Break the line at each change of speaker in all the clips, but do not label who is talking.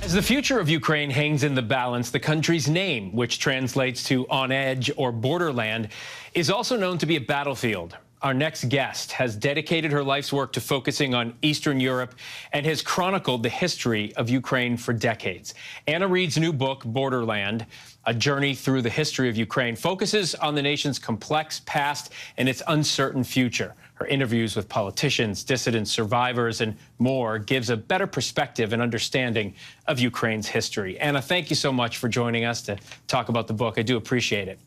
As the future of Ukraine hangs in the balance, the country's name, which translates to on edge or borderland, is also known to be a battlefield. Our next guest has dedicated her life's work to focusing on Eastern Europe and has chronicled the history of Ukraine for decades. Anna Reid's new book, Borderland, A Journey Through the History of Ukraine, focuses on the nation's complex past and its uncertain future. Her interviews with politicians, dissidents, survivors, and more gives a better perspective and understanding of Ukraine's history. Anna, thank you so much for joining us to talk about the book. I do appreciate it.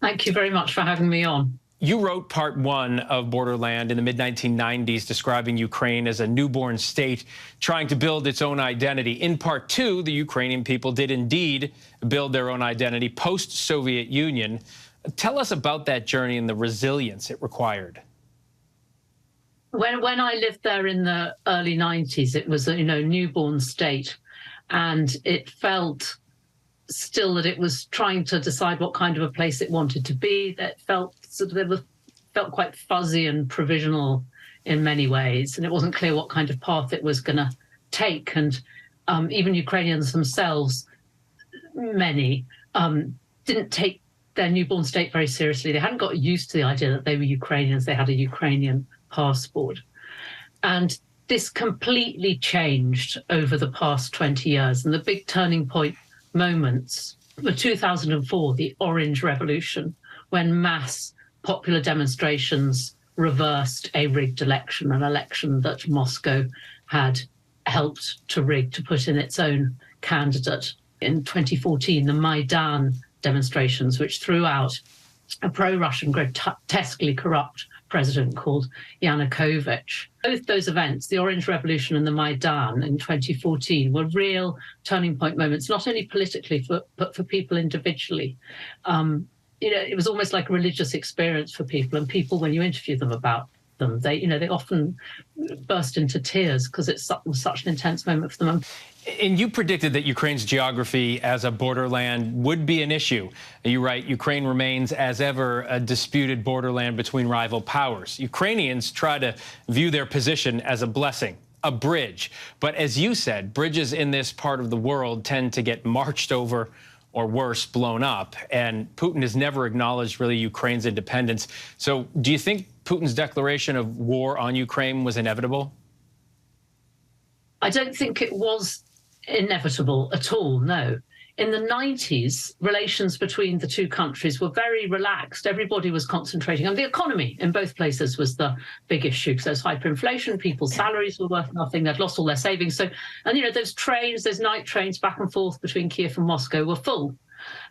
Thank you very much for having me on.
You wrote part one of Borderland in the mid-1990s, describing Ukraine as a newborn state trying to build its own identity. In part two, the Ukrainian people did indeed build their own identity post-Soviet Union. Tell us about that journey and the resilience it required.
When I lived there in the early 90s, it was a newborn state, and it felt still that it was trying to decide what kind of a place it wanted to be. That felt quite fuzzy and provisional in many ways, and it wasn't clear what kind of path it was going to take. And even Ukrainians themselves, many, didn't take their newborn state very seriously. They hadn't got used to the idea that they were Ukrainians. They had a Ukrainian passport. And this completely changed over the past 20 years. And the big turning point moments were 2004, the Orange Revolution, when mass popular demonstrations reversed a rigged election, an election that Moscow had helped to rig to put in its own candidate. In 2014, the Maidan demonstrations, which threw out a pro-Russian, grotesquely corrupt president called Yanukovych. Both those events, the Orange Revolution and the Maidan in 2014, were real turning point moments, not only politically, but for people individually. It was almost like a religious experience for people, and people, when you interview them about them, they often burst into tears because it was such an intense moment for them.
And you predicted that Ukraine's geography as a borderland would be an issue. You write, Ukraine remains, as ever, a disputed borderland between rival powers. Ukrainians try to view their position as a blessing, a bridge. But as you said, bridges in this part of the world tend to get marched over or worse, blown up. And Putin has never acknowledged really Ukraine's independence. So do you think Putin's declaration of war on Ukraine was inevitable?
I don't think it was inevitable at all, no. In the 90s, relations between the two countries were very relaxed. Everybody was concentrating on the economy. In both places was the big issue, because there's hyperinflation, people's salaries were worth nothing, they'd lost all their savings. So, and those trains, those night trains back and forth between Kiev and Moscow were full.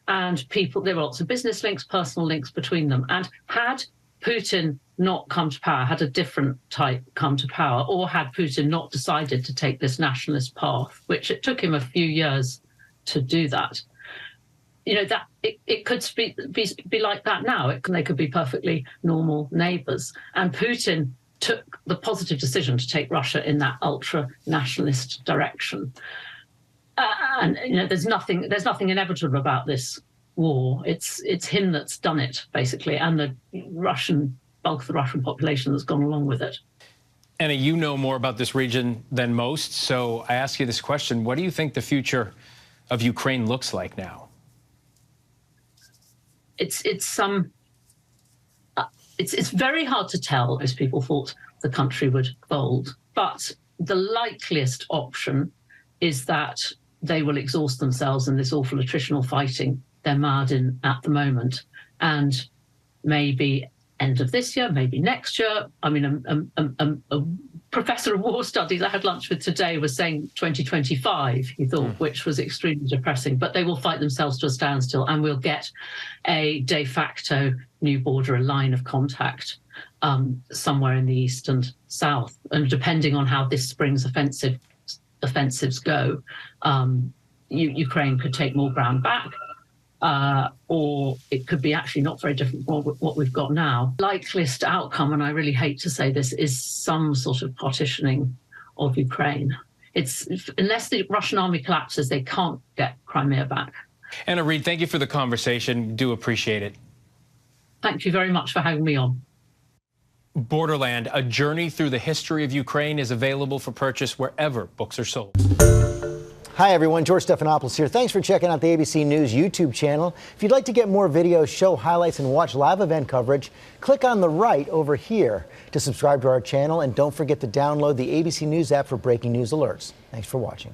And there were lots of business links, personal links between them. And had Putin not come to power, had a different type come to power, or had Putin not decided to take this nationalist path, which it took him a few years to do that, that it could be like that now. They could be perfectly normal neighbours. And Putin took the positive decision to take Russia in that ultra-nationalist direction. And there's nothing inevitable about this war. It's him that's done it, basically, and the bulk of the Russian population that's gone along with it.
Anna, you know more about this region than most, so I ask you this question. What do you think the future of Ukraine looks like now?
It's very hard to tell. Most people thought the country would fold, but the likeliest option is that they will exhaust themselves in this awful attritional fighting they're mired in at the moment, and maybe end of this year, maybe next year. I mean, a professor of war studies I had lunch with today was saying 2025, he thought, which was extremely depressing. But they will fight themselves to a standstill, and we'll get a de facto new border, a line of contact somewhere in the east and south. And depending on how this spring's offensives go, Ukraine could take more ground back. Or it could be actually not very different from what we've got now. Likeliest outcome, and I really hate to say this, is some sort of partitioning of Ukraine. Unless the Russian army collapses, they can't get Crimea back.
Anna Reid, thank you for the conversation. Do appreciate it.
Thank you very much for having me on.
Borderland, A Journey Through the History of Ukraine is available for purchase wherever books are sold.
Hi, everyone. George Stephanopoulos here. Thanks for checking out the ABC News YouTube channel. If you'd like to get more videos, show highlights, and watch live event coverage, click on the right over here to subscribe to our channel. And don't forget to download the ABC News app for breaking news alerts. Thanks for watching.